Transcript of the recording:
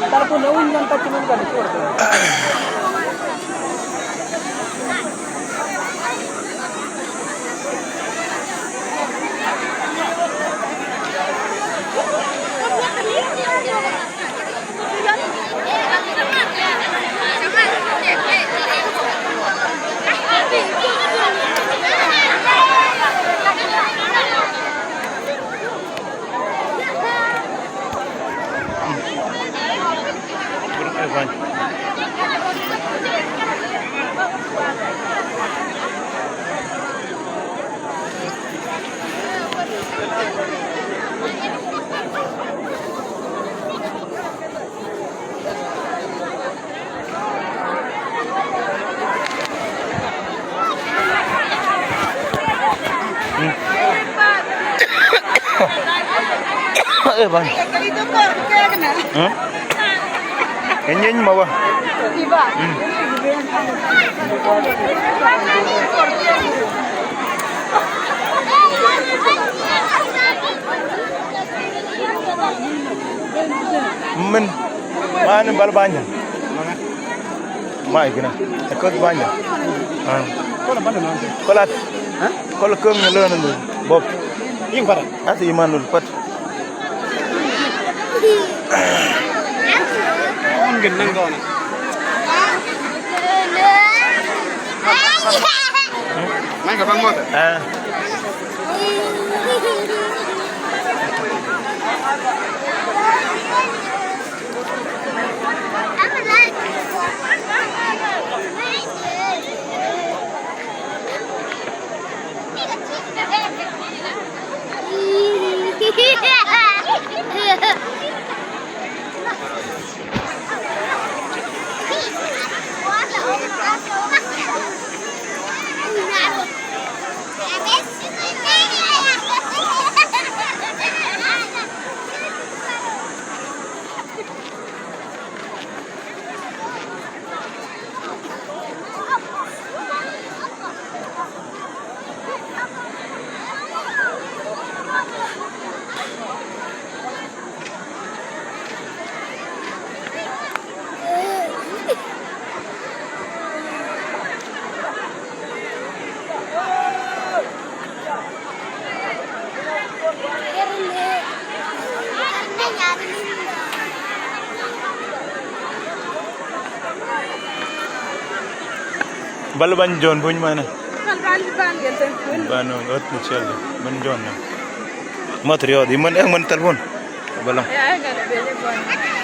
Taruh naun yang tak cuma kan itu. Bang. Ini mau apa? Men, mana bal banyak? Mai kena, ikut banyak. Kolat, kalau kem nyeluan tu, Bob. Yang pada? Asal iman dulu, pat. Genang kau ni. Main ke bang mod? Bal banjon punya mana? Banu, ot mucel, banjon. Material, di mana yang mana telepon? Balang. Ya, enggak ada beli